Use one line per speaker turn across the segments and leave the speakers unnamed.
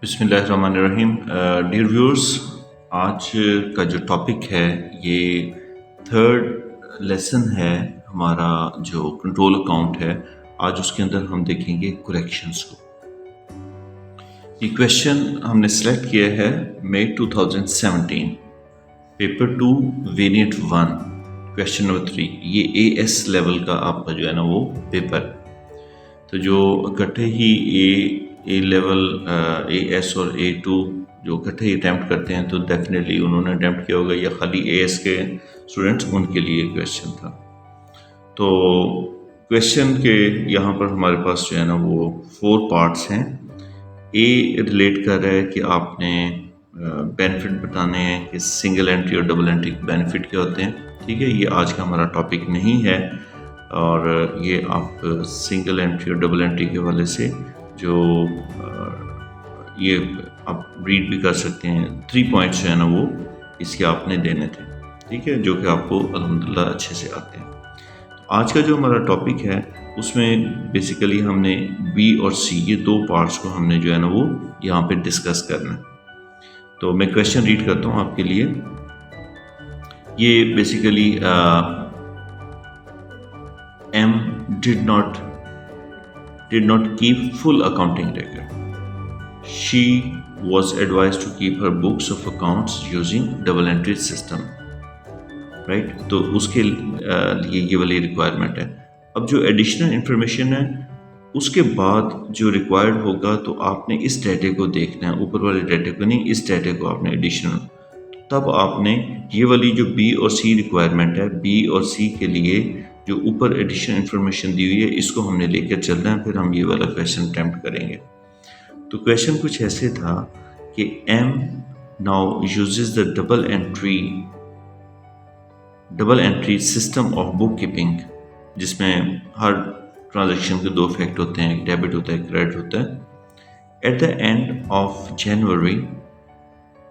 बिस्मिल्लाहिर्रहमानिर्रहीम। Dear viewers, आज का जो टॉपिक है ये थर्ड लेसन है हमारा जो कंट्रोल अकाउंट है। आज उसके अंदर हम देखेंगे करेक्शंस को। ये क्वेश्चन हमने सेलेक्ट किया है मई 2017, पेपर 2 वेरिएंट 1, क्वेश्चन नंबर 3। ये AS लेवल का आपका जो है ना वो पेपर। तो जो इकट्ठे ही ए लेवल, AS और A2 जो इकट्ठे ही अटैम्प्ट करते हैं तो डेफिनेटली उन्होंने अटैम्प्ट किया होगा, या खाली AS के स्टूडेंट्स उनके लिए क्वेश्चन था। तो क्वेश्चन के यहाँ पर हमारे पास जो है ना वो 4 पार्ट्स हैं। ए रिलेट कर रहा है कि आपने बेनिफिट बताने हैं कि सिंगल एंट्री और डबल एंट्री बेनिफिट क्या होते हैं। ठीक है, ये आज का हमारा टॉपिक नहीं है, और ये आप सिंगल एंट्री और डबल एंट्री के हवाले से जो ये आप रीड भी कर सकते हैं। 3 पॉइंट्स जो है ना वो इसके आपने देने थे, ठीक है, जो कि आपको अल्हम्दुलिल्लाह अच्छे से आते हैं। तो आज का जो हमारा टॉपिक है उसमें बेसिकली हमने बी और सी ये 2 पार्ट्स को हमने जो है ना वो यहाँ पे डिस्कस करना है। तो मैं क्वेश्चन रीड करता हूँ आपके लिए। ये basically M did not keep full accounting record. She was advised to keep her books of accounts using double entry system. Right? तो उसके लिए ये वाली रिक्वायरमेंट है। अब जो एडिशनल इंफॉर्मेशन है उसके बाद जो रिक्वायर्ड होगा तो आपने इस डाटे को देखना है, ऊपर वाले डाटे को नहीं, इस डाटे को आपने एडिशनल। तब आपने ये वाली जो बी और सी रिक्वायरमेंट है, बी और सी के लिए जो ऊपर एडिशनल इंफॉर्मेशन दी हुई है इसको हमने लेकर चलना है, फिर हम ये वाला क्वेश्चन अटेम्प्ट करेंगे। तो क्वेश्चन कुछ ऐसे था कि M now uses the double entry system of book keeping, जिसमें हर ट्रांजैक्शन के 2 फैक्ट होते हैं, एक डेबिट होता है, क्रेडिट होता है। At the end of January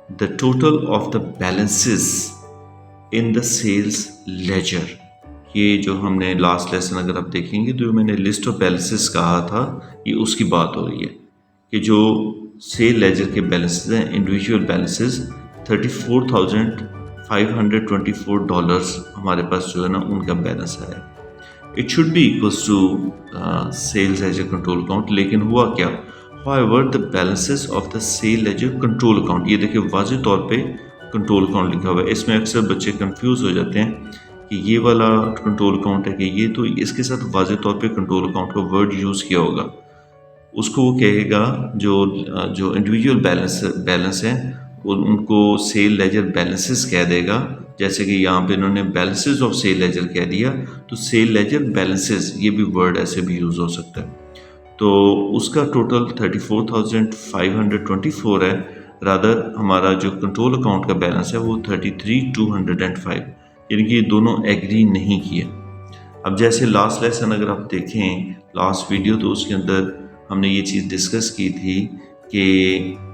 the total of the balances in the sales ledger, ये जो हमने लास्ट लेसन अगर आप देखेंगे तो मैंने लिस्ट ऑफ बैलेंसेस कहा था, ये उसकी बात हो रही है कि जो सेल लेजर के बैलेंसेस हैं, इंडिविजुअल बैलेंसेस $34,524 हमारे पास जो है ना उनका बैलेंस है। It should be equals to sales ledger control account, लेकिन हुआ क्या? However, the balances of the sale ledger control account, ये देखिए वाज़ेह तौर पे कंट्रोल अकाउंट लिखा हुआ है। इसमें अक्सर बच्चे कंफ्यूज हो जाते हैं कि ये वाला कंट्रोल अकाउंट है कि ये, तो इसके साथ वाज़ेह तौर पे कंट्रोल अकाउंट का वर्ड यूज़ किया होगा। उसको वो कहेगा जो इंडिविजुअल बैलेंस है उनको सेल लेजर बैलेंसेस कह देगा। जैसे कि यहाँ पे इन्होंने बैलेंसेस ऑफ सेल लेजर कह दिया, तो सेल लेजर बैलेंसेस ये भी वर्ड ऐसे भी यूज़ हो सकता है। तो उसका टोटल 34,524 है। रादर हमारा जो कंट्रोल अकाउंट का बैलेंस है वो 33,205, यानी कि ये दोनों एग्री नहीं किए। अब जैसे लास्ट लेसन अगर आप देखें, लास्ट वीडियो, तो उसके अंदर हमने ये चीज़ डिस्कस की थी कि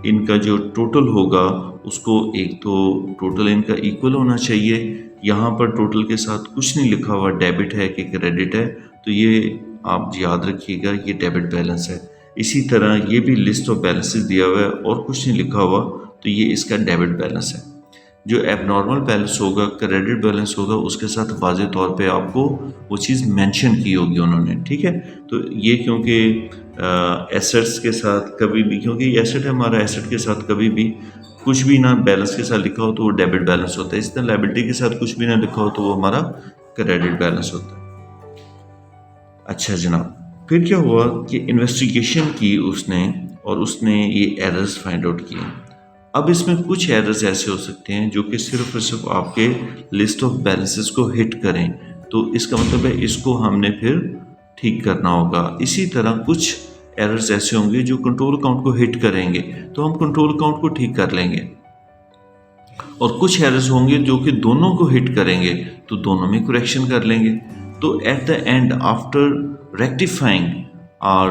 इनका जो टोटल होगा उसको एक तो टोटल इनका इक्वल होना चाहिए। यहाँ पर टोटल के साथ कुछ नहीं लिखा हुआ डेबिट है कि क्रेडिट है, तो ये आप याद रखिएगा ये डेबिट बैलेंस है। इसी तरह ये भी लिस्ट ऑफ बैलेंसेस दिया हुआ है और कुछ नहीं लिखा हुआ, तो ये इसका डेबिट बैलेंस है। जो एबनॉर्मल बैलेंस होगा, क्रेडिट बैलेंस होगा, उसके साथ वाज़ेह तौर पे आपको वो चीज़ मेंशन की होगी उन्होंने, ठीक है। तो ये क्योंकि एसेट्स के साथ कभी भी, क्योंकि एसेट है हमारा, एसेट के साथ कभी भी कुछ भी ना बैलेंस के साथ लिखा हो तो वो डेबिट बैलेंस होता है। इस तरह लायबिलिटी के साथ कुछ भी ना लिखा हो तो वो हमारा क्रेडिट बैलेंस होता है। अच्छा जनाब, फिर क्या हुआ कि इन्वेस्टिगेशन की उसने, और उसने ये एरर्स फाइंड आउट किए। अब इसमें कुछ एरर्स ऐसे हो सकते हैं जो कि सिर्फ और सिर्फ आपके लिस्ट ऑफ बैलेंसेस को हिट करें, तो इसका मतलब है इसको हमने फिर ठीक करना होगा। इसी तरह कुछ एरर्स ऐसे होंगे जो कंट्रोल अकाउंट को हिट करेंगे, तो हम कंट्रोल अकाउंट को ठीक कर लेंगे, और कुछ एरर्स होंगे जो कि दोनों को हिट करेंगे, तो दोनों में करेक्शन कर लेंगे। तो eight the and after rectifying और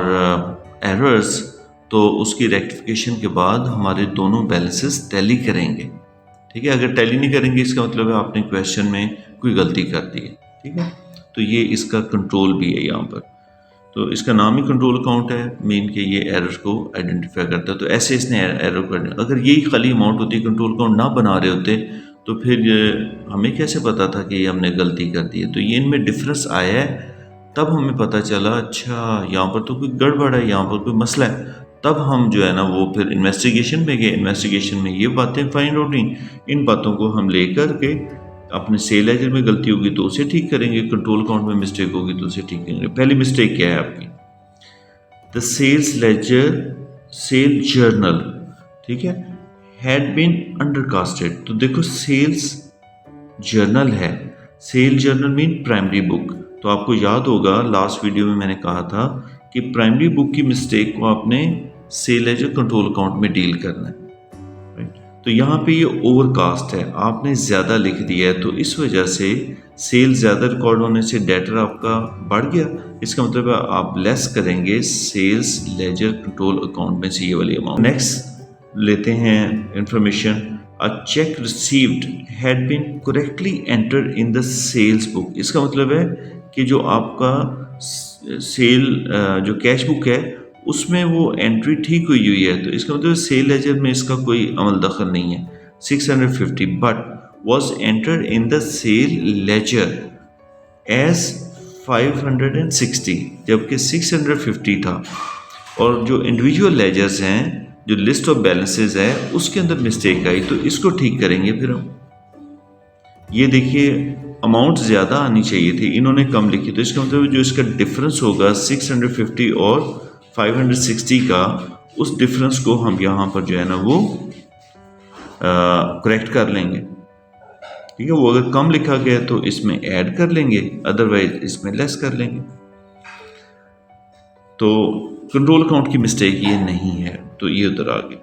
एरर्स, तो उसकी रेक्टिफिकेशन के बाद हमारे दोनों बैलेंसेस टैली करेंगे, ठीक है। अगर टैली नहीं करेंगे इसका मतलब है आपने क्वेश्चन में कोई गलती कर दी है, ठीक है। तो ये इसका कंट्रोल भी है यहाँ पर। तो इसका नाम ही कंट्रोल अकाउंट है, मीन कि ये एरर को आइडेंटिफाई करता है। तो ऐसे इसने एरर कर, अगर यही खाली अमाउंट होती, कंट्रोल अकाउंट ना बना रहे होते, तो फिर हमें कैसे पता था कि ये हमने गलती कर दी है। तो ये इनमें डिफरेंस आया है, तब हमें पता चला अच्छा यहाँ पर तो कोई गड़बड़ है, यहाँ पर कोई मसला है। तब हम जो है ना वो फिर इन्वेस्टिगेशन में गए, इन्वेस्टिगेशन में ये बातें फाइंड आउट हुई। इन बातों को हम लेकर के अपने सेल लेजर में गलती होगी तो उसे ठीक करेंगे, कंट्रोल अकाउंट में मिस्टेक होगी तो उसे ठीक करेंगे। पहली मिस्टेक क्या है आपकी, the sales ledger sale journal, ठीक है, हैड बीन अंडरकास्टेड। तो देखो सेल्स जर्नल है, sale journal mean primary book. तो आपको याद होगा लास्ट वीडियो में मैंने कहा था कि प्राइमरी बुक की मिस्टेक को आपने सेल लेजर कंट्रोल अकाउंट में डील करना है, राइट। तो यहाँ पे ये ओवरकास्ट है, आपने ज़्यादा लिख दिया है, तो इस वजह से सेल ज़्यादा रिकॉर्ड होने से डेटर आपका बढ़ गया। इसका मतलब है आप लेस करेंगे सेल्स लेजर कंट्रोल अकाउंट में से ये वाली अमाउंट। नेक्स्ट लेते हैं information, a cheque received had been correctly entered in the sales book. इसका मतलब है कि जो आपका सेल जो कैश बुक है उसमें वो एंट्री ठीक हुई है, तो इसका मतलब सेल लेजर में इसका कोई अमल दखल नहीं है। 650 but was entered in the sale ledger as 560, जबकि 650 था। और जो इंडिविजुअल लेजर्स हैं, जो लिस्ट ऑफ बैलेंसेस है उसके अंदर मिस्टेक आई, तो इसको ठीक करेंगे फिर हम। ये देखिए अमाउंट ज़्यादा आनी चाहिए थी, इन्होंने कम लिखी, तो इसका मतलब जो इसका डिफरेंस होगा 650 और 560 का, उस डिफरेंस को हम यहाँ पर जो है ना वो करेक्ट कर लेंगे, ठीक है। वो अगर कम लिखा गया तो इसमें ऐड कर लेंगे, अदरवाइज इसमें लेस कर लेंगे। तो कंट्रोल अकाउंट की मिस्टेक ये नहीं है, तो ये उधर आ गया।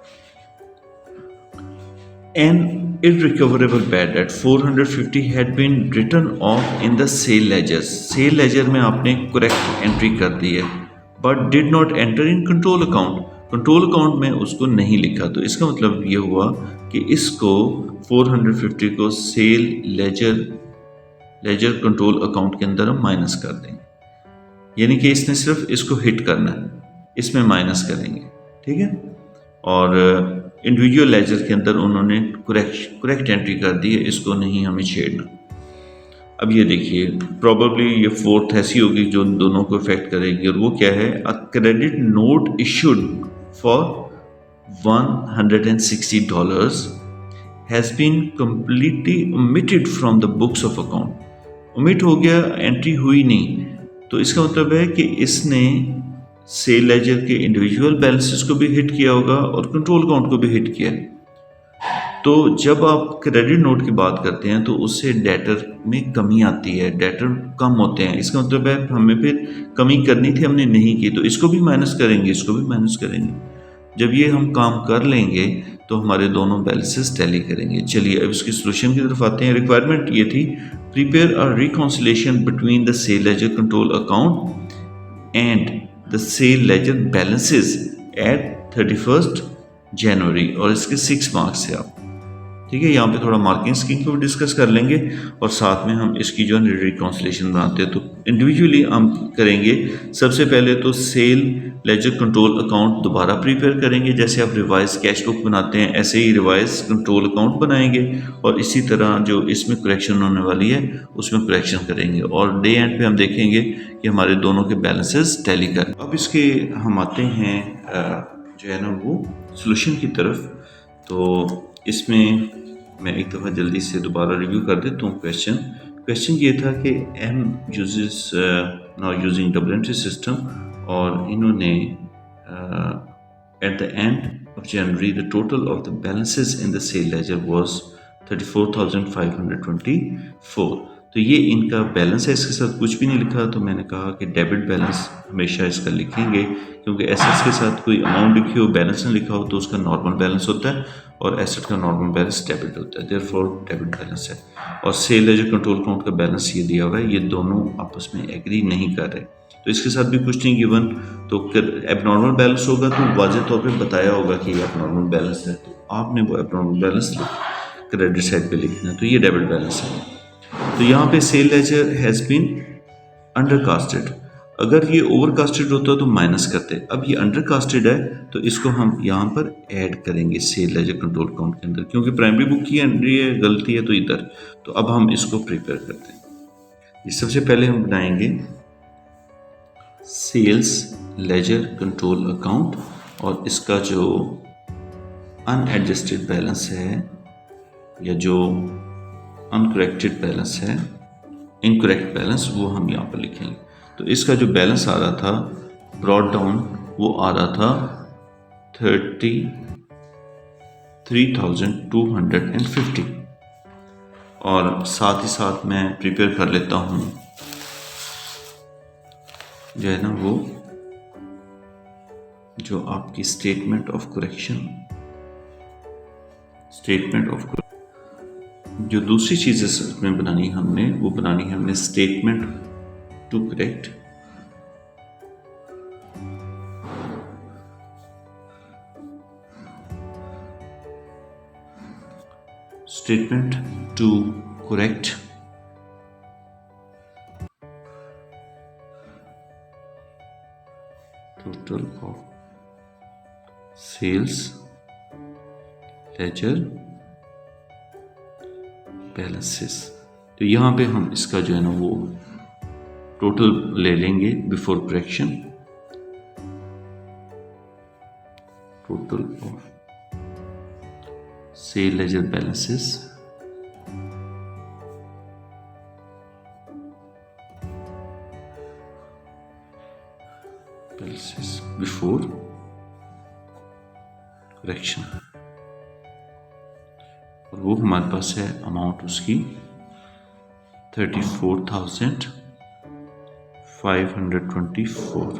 An irrecoverable bad debt 450 had been written off in the sale ledgers. Sale ledger में आपने करेक्ट एंट्री कर दी है, but did not enter in control account, control account में उसको नहीं लिखा। तो इसका मतलब ये हुआ कि इसको 450 को सेल लेजर कंट्रोल अकाउंट के अंदर हम माइनस कर देंगे, यानी कि इसने सिर्फ इसको हिट करना है, इसमें माइनस करेंगे, ठीक है। और इंडिविजुअल लेजर के अंदर उन्होंने करेक्ट एंट्री कर दी है, इसको नहीं हमें छेड़ना। अब ये देखिए प्रॉबेबली ये फोर्थ ऐसी होगी जो दोनों को इफेक्ट करेगी, और वो क्या है, a credit note issued for $160 has been completely omitted from the books of account. Omit हो गया, एंट्री हुई नहीं, तो इसका मतलब है कि इसने सेल लेजर के इंडिविजुअल बैलेंसेस को भी हिट किया होगा और कंट्रोल अकाउंट को भी हिट किया। तो जब आप क्रेडिट नोट की बात करते हैं तो उससे डेटर में कमी आती है, डेटर कम होते हैं, इसका मतलब है हमें फिर कमी करनी थी, हमने नहीं की, तो इसको भी माइनस करेंगे, इसको भी माइनस करेंगे। जब ये हम काम कर लेंगे तो हमारे दोनों बैलेंसेस टैली करेंगे। चलिए अब इसकी सोल्यूशन की तरफ आते हैं। रिक्वायरमेंट ये थी, prepare a reconciliation between the sale ledger control account and the sale ledger balances at 31 January, और इसके 6 मार्क्स है आप, ठीक है। यहाँ पे थोड़ा मार्किंग स्कीम को भी डिस्कस कर लेंगे और साथ में हम इसकी जो है रिकॉन्सिलेशन बनाते हैं। तो इंडिविजुअली हम करेंगे। सबसे पहले तो सेल लेजर कंट्रोल अकाउंट दोबारा प्रिपेयर करेंगे, जैसे आप रिवाइज कैश बुक बनाते हैं ऐसे ही रिवाइज कंट्रोल अकाउंट बनाएंगे, और इसी तरह जो इसमें करेक्शन होने वाली है उसमें करेक्शन करेंगे, और डे एंड पे हम देखेंगे कि हमारे दोनों के बैलेंसेस टैली करें। अब इसके हम आते हैं जो है ना वो सोल्यूशन की तरफ। तो इसमें मैं एक दफ़ा जल्दी से दोबारा रिव्यू कर देता हूँ। क्वेश्चन ये था कि M uses now using double entry system, और इन्होंने at the end of January the total of the balances in the sale ledger was 34,524। तो ये इनका बैलेंस है, इसके साथ कुछ भी नहीं लिखा, तो मैंने कहा कि डेबिट बैलेंस हमेशा इसका लिखेंगे, क्योंकि एसेट्स के साथ कोई अमाउंट लिखी हो, बैलेंस नहीं लिखा हो, तो उसका नॉर्मल बैलेंस होता है, और एसेट का नॉर्मल बैलेंस डेबिट होता है, देयरफॉर डेबिट बैलेंस है। और सेल लेजर कंट्रोल अकाउंट का बैलेंस ये दिया हुआ है, ये दोनों आपस में एग्री नहीं कर रहे, तो इसके साथ भी कुछ नहीं गिवन। तो एबनॉर्मल बैलेंस होगा तो वाज़ेह तौर पे बताया होगा कि ये एबनॉर्मल बैलेंस है, तो आपने वो एबनॉर्मल बैलेंस क्रेडिट साइड पे लिखना है, तो ये डेबिट बैलेंस है। तो यहाँ पे cell laser has been undercasted, अगर ये ओवरकास्टेड होता तो माइनस करते, अब ये अंडरकास्टेड है तो इसको हम यहाँ पर ऐड करेंगे सेल लेजर कंट्रोल अकाउंट के अंदर, क्योंकि प्राइमरी बुक की एंट्री है, गलती है तो इधर। तो अब हम इसको प्रिपेयर करते हैं। ये सबसे पहले हम बनाएंगे सेल्स लेजर कंट्रोल अकाउंट, और इसका जो अनएडजस्टेड बैलेंस है या जो अनकरेक्टेड बैलेंस है, इनकरेक्ट बैलेंस, वो हम यहाँ पर लिखेंगे। तो इसका जो बैलेंस आ रहा था ब्रॉड डाउन, वो आ रहा था 33,250। और साथ ही साथ मैं प्रिपेयर कर लेता हूँ जो है ना वो जो आपकी स्टेटमेंट ऑफ करेक्शन, जो दूसरी चीज़ इसमें बनानी है हमने, वो बनानी है हमने statement to correct, statement to correct total of sales ledger balances. तो यहाँ पे हम इसका जो है ना वो टोटल ले लेंगे before correction, total of sale ledger balances before correction, और वो हमारे पास है अमाउंट उसकी 34,524,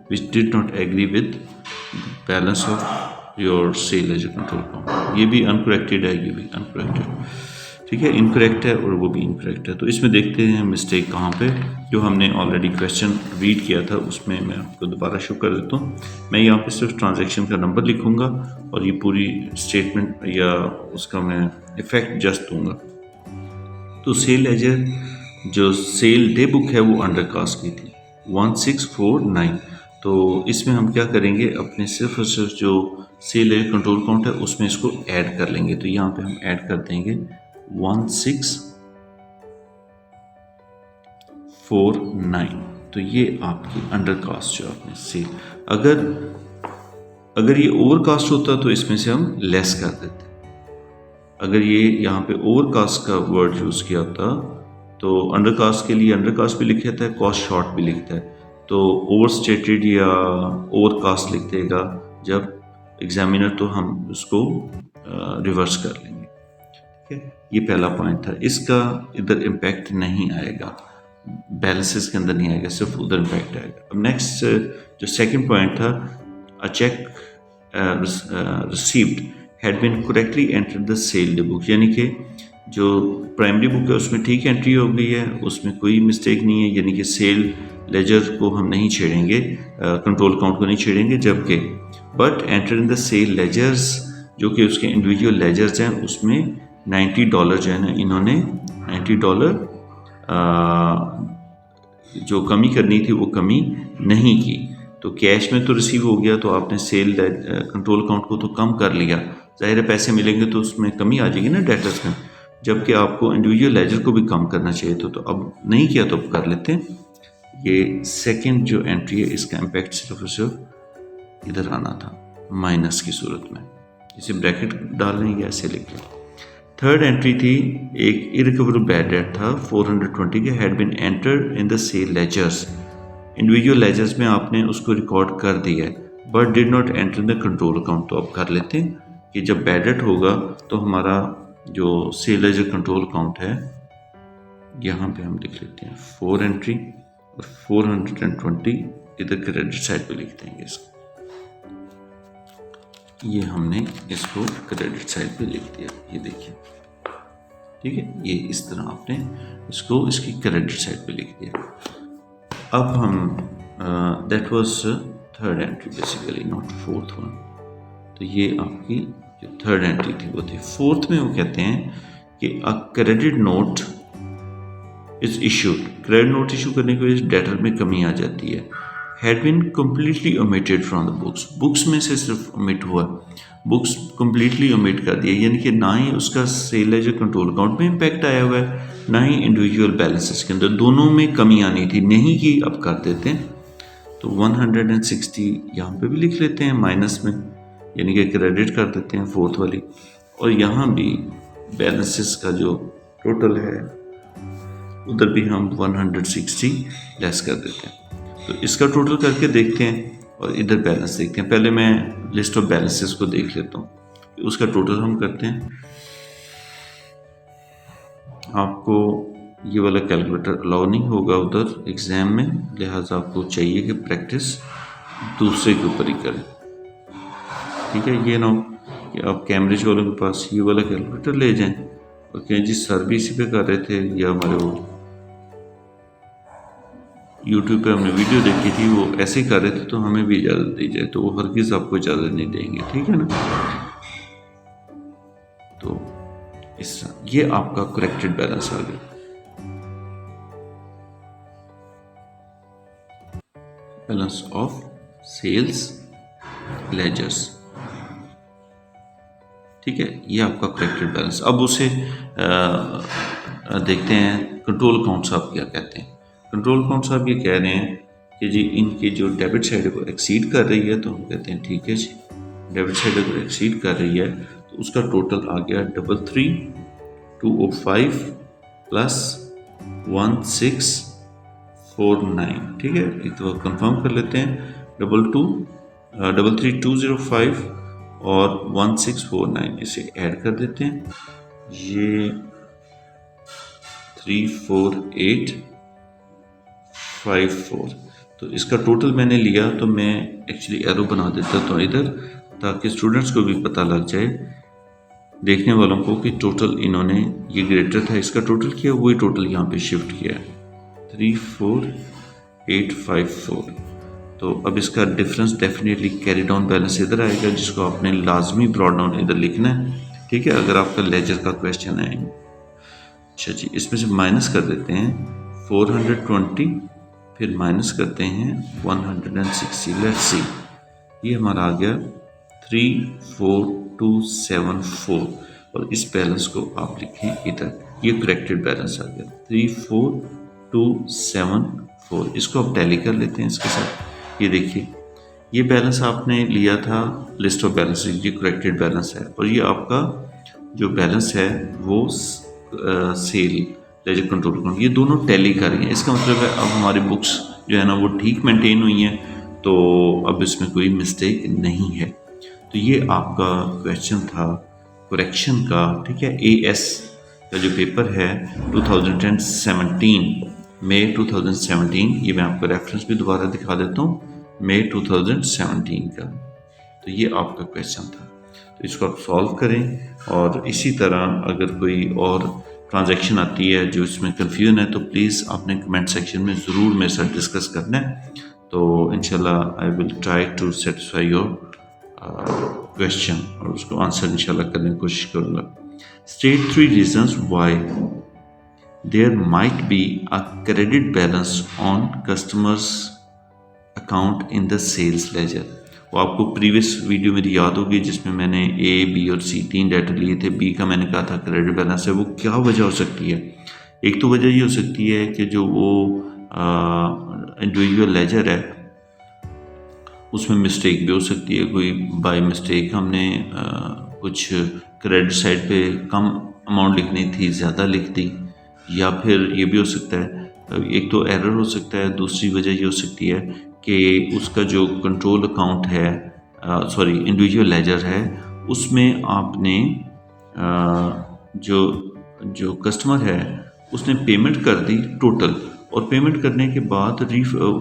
which did not agree with the balance of your sale ledger control account। ये भी अनकरेक्टेड है, ये भी अनकरेक्टेड, ठीक है, इनकरेक्ट है और वो भी इनकरेक्ट है। तो इसमें देखते हैं मिस्टेक कहाँ पे, जो हमने ऑलरेडी क्वेश्चन रीड किया था उसमें मैं आपको दोबारा शो कर देता हूँ। मैं यहाँ पे सिर्फ ट्रांजैक्शन का नंबर लिखूँगा और ये पूरी स्टेटमेंट या उसका मैं इफेक्ट जस्ट दूँगा। तो सेल लेजर जो सेल डे बुक है वो अंडर कास्ट की थी 1649। तो इसमें हम क्या करेंगे, अपने सिर्फ और सिर्फ जो सेल लेजर कंट्रोल अकाउंट है उसमें इसको ऐड कर लेंगे। तो यहाँ पे हम ऐड कर देंगे 1649। तो ये आपकी अंडर कास्ट जो आपने सेल, अगर ये ओवर कास्ट होता तो इसमें से हम लेस कर देते। अगर ये यहाँ पे ओवर कास्ट का वर्ड यूज़ किया होता तो अंडर कास्ट के लिए अंडर कास्ट भी लिख देता है, कॉस्ट शॉर्ट भी लिखता है, तो ओवर स्टेटेड या ओवर कास्ट लिख देगा जब एग्जामिनर, तो हम उसको रिवर्स कर लेंगे। ठीक है, ये पहला पॉइंट था। इसका इधर इम्पैक्ट नहीं आएगा, बैलेंसेस के अंदर नहीं आएगा, सिर्फ उधर इम्पैक्ट आएगा। अब नेक्स्ट जो सेकंड पॉइंट था, a cheque received had been correctly entered the sale day book, यानी कि जो प्राइमरी बुक है उसमें ठीक एंट्री हो गई है, उसमें कोई मिस्टेक नहीं है, यानी कि सेल लेजर को हम नहीं छेड़ेंगे, कंट्रोल अकाउंट को नहीं छेड़ेंगे। जबकि but enter in the sale ledgers, जो कि उसके इंडिविजुअल लेजर्स हैं, उसमें $90 जो है ना, इन्होंने $90 जो कमी करनी थी वो कमी नहीं की। तो कैश में तो रिसीव हो गया, तो आपने सेल कंट्रोल अकाउंट को तो कम कर लिया, ज़ाहिर है पैसे मिलेंगे तो उसमें कमी आ जाएगी ना डेटर्स में, जबकि आपको इंडिविजुअल लेजर को भी कम करना चाहिए। तो अब नहीं किया तो अब कर लेते हैं। ये सेकंड जो एंट्री है इसका इम्पैक्ट सिर्फ और सिर्फ इधर आना था माइनस की सूरत में, इसे ब्रैकेट डाल लें या ऐसे लिख लें। थर्ड एंट्री थी, एक इरिकवरेबल बैड डेट था 420 के, had been entered in the sale ledgers, individual ledgers में आपने उसको रिकॉर्ड कर दिया है, but did not enter in the control account. तो अब कर लेते हैं कि जब बैड डेट होगा तो हमारा जो सेल लेजर कंट्रोल अकाउंट है, यहाँ पे हम लिख लेते हैं 4 एंट्री और 420 इधर क्रेडिट साइड पे लिख देंगे इसको। ये हमने इसको क्रेडिट साइड पे लिख दिया, ये देखिए, ठीक है, ये इस तरह आपने इसको इसकी क्रेडिट साइड पे लिख दिया। अब हम that was third entry basically, not fourth one. तो ये आपकी जो थर्ड एंट्री थी वो थी। फोर्थ में वो कहते हैं कि अ credit note is issued, credit note issue करने की वजह से डेटर में कमी आ जाती है। Had been completely omitted from the books, books में से सिर्फ ओमिट हुआ, बुक्स कम्प्लीटली ओमिट कर दिया, यानी कि ना ही उसका सेल लेजर कंट्रोल अकाउंट में इम्पैक्ट आया हुआ है, ना ही इंडिविजुअल बैलेंसेस के अंदर, दोनों में कमी आनी थी, नहीं की, अब कर देते हैं। तो 160 यहाँ पे भी लिख लेते हैं माइनस में, यानी कि क्रेडिट कर देते हैं फोर्थ वाली, और यहाँ भी बैलेंसेस का जो टोटल है उधर भी हम 160 लेस कर देते हैं। तो इसका टोटल करके देखते हैं और इधर बैलेंस देखते हैं। पहले मैं लिस्ट ऑफ बैलेंसेस को देख लेता हूँ, उसका टोटल हम करते हैं। आपको ये वाला कैलकुलेटर अलाउ नहीं होगा उधर एग्ज़ाम में, लिहाजा आपको चाहिए कि प्रैक्टिस दूसरे के ऊपर ही करें, ठीक है। ये ना हो कि आप कैम्ब्रिज वालों के पास ये वाला कैलकुलेटर ले जाएं और कहें जी सर भी इसी पे कर रहे थे, या हमारे वो यूट्यूब पे हमने वीडियो देखी थी वो ऐसे ही कर रहे थे तो हमें भी इजाज़त दी जाए, तो वो हरगिज़ आपको इजाज़त नहीं देंगे, ठीक है ना। तो इस ये आपका करेक्टेड बैलेंस आ गया। बैलेंस ऑफ सेल्स लेजर्स, ठीक है, ये आपका करेक्टेड बैलेंस। अब उसे देखते हैं कंट्रोल अकाउंट साहब क्या कहते हैं। कंट्रोल अकाउंट साहब ये कह रहे हैं कि जी इनकी जो डेबिट साइड को एक्सीड कर रही है, तो हम कहते हैं ठीक है जी, डेबिट साइड को एक्सीड कर रही है, तो उसका टोटल आ गया 33,205 प्लस 1649, ठीक है। एक तो कंफर्म कर लेते हैं, 33,205 और 1649 इसे ऐड कर देते हैं, ये 34854, तो इसका टोटल मैंने लिया, तो मैं एक्चुअली एरो बना देता तो इधर, ताकि स्टूडेंट्स को भी पता लग जाए, देखने वालों को, कि टोटल इन्होंने ये ग्रेटर था इसका टोटल किया, वही टोटल यहाँ पे शिफ्ट किया है 34854। तो अब इसका difference definitely carry down balance इधर आएगा, जिसको आपने लाजमी ब्रॉड डाउन इधर लिखना है, ठीक है, अगर आपका लेजर का क्वेश्चन है। अच्छा जी, इसमें से माइनस कर देते हैं 420, फिर माइनस करते हैं 160, लेट्स सी, ये हमारा आ गया 34274, और इस बैलेंस को आप लिखें इधर, ये करेक्टेड बैलेंस आ गया 34274। इसको आप टैली कर लेते हैं इसके साथ। ये देखिए, ये बैलेंस आपने लिया था लिस्ट ऑफ बैलेंस, ये करेक्टेड बैलेंस है, और ये आपका जो बैलेंस है वो सेल लेजर कंट्रोल अकाउंट, ये दोनों टैली कर रही हैं। इसका मतलब है अब हमारी बुक्स जो है ना वो ठीक मेंटेन हुई हैं, तो अब इसमें कोई मिस्टेक नहीं है। तो ये आपका क्वेश्चन था करेक्शन का, ठीक है। AS का जो पेपर है 2017, मई 2017, ये मैं आपको रेफरेंस भी दोबारा दिखा देता हूँ, मई 2017 का। तो ये आपका क्वेश्चन था, तो इसको आप सॉल्व करें, और इसी तरह अगर कोई और ट्रांजैक्शन आती है जो इसमें कन्फ्यूजन है, तो प्लीज़ आपने कमेंट सेक्शन में ज़रूर मेरे साथ डिस्कस करना है, तो इंशाल्लाह I will try to satisfy your question, और उसको आंसर इंशाल्लाह करने की कोशिश करूँगा। State 3 reasons why there might be a credit balance on customers account in the sales ledger. वो आपको प्रीवियस वीडियो मेरी याद होगी, जिसमें मैंने A, B और C 3 डेटा लिए थे। B का मैंने कहा था क्रेडिट बैलेंस है, वो क्या वजह हो सकती है। एक तो वजह ये हो सकती है कि जो वो इंडिविजुअल लेजर है उसमें मिस्टेक भी हो सकती है, कोई बाय मिस्टेक हमने कुछ क्रेडिट साइड पे कम अमाउंट लिखनी थी, ज़्यादा लिख दी, या फिर ये भी हो सकता है, एक तो एरर हो सकता है, दूसरी वजह ये हो सकती है कि उसका जो कंट्रोल अकाउंट है, सॉरी इंडिविजुअल लेजर है, उसमें आपने जो कस्टमर है उसने पेमेंट कर दी टोटल, और पेमेंट करने के बाद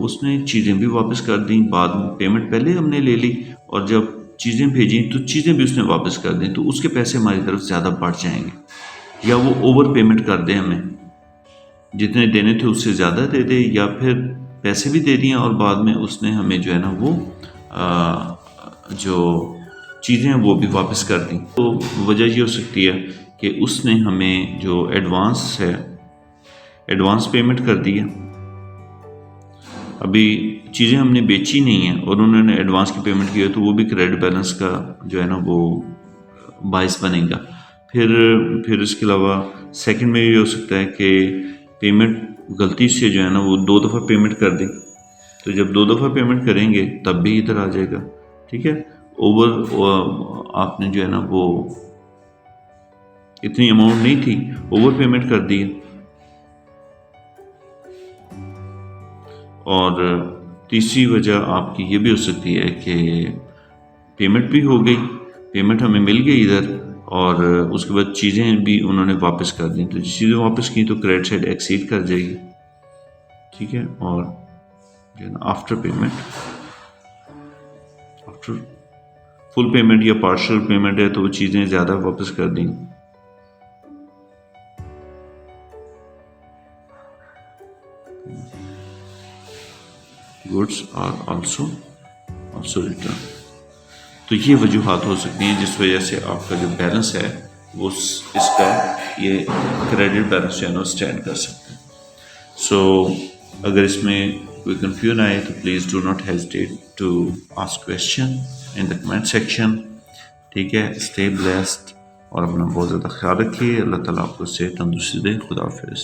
उसने चीज़ें भी वापस कर दी, बाद में पेमेंट पहले हमने ले ली, और जब चीज़ें भेजी तो चीज़ें भी उसने वापस कर दी, तो उसके पैसे हमारी तरफ ज़्यादा बढ़ जाएंगे, या वो ओवर पेमेंट कर दे, हमें जितने देने थे उससे ज़्यादा दे दे, या फिर पैसे भी दे दिए और बाद में उसने हमें जो है ना वो जो चीज़ें हैं वो भी वापस कर दी। तो वजह ये हो सकती है कि उसने हमें जो एडवांस है एडवांस पेमेंट कर दी है, अभी चीज़ें हमने बेची नहीं हैं और उन्होंने एडवांस की पेमेंट की है, तो वो भी क्रेडिट बैलेंस का जो है ना वो बाइस बनेगा। फिर इसके अलावा सेकंड में ये हो सकता है कि पेमेंट गलती से जो है ना वो 2 दफ़ा पेमेंट कर दें, तो जब 2 दफ़ा पेमेंट करेंगे तब भी इधर आ जाएगा। ठीक है, ओवर आपने जो है ना वो इतनी अमाउंट नहीं थी, ओवर पेमेंट कर दी है। और तीसरी वजह आपकी ये भी हो सकती है कि पेमेंट भी हो गई, पेमेंट हमें मिल गई इधर, और उसके बाद चीज़ें भी उन्होंने वापस कर दी, तो चीज़ें वापस की तो क्रेडिट साइड एक्सीड कर जाएगी। ठीक है, और जो है ना after payment, after full payment या पार्शियल पेमेंट है तो वो चीज़ें ज़्यादा वापस कर देंगी। Goods are also return. तो ये वजूहात हो सकती हैं जिस वजह से आपका जो बैलेंस है वो इसका ये क्रेडिट बैलेंस जो है ना स्टैंड कर सकते हैं। सो अगर इसमें कोई कंफ्यूजन आए तो please do not hesitate to ask question in the comment section. ठीक है, स्टे ब्लेस्ड और अपना बहुत ज़्यादा ख्याल रखिए। अल्लाह ताला आपको सेहत तंदुरुस्ती दे। खुदा हाफिज़।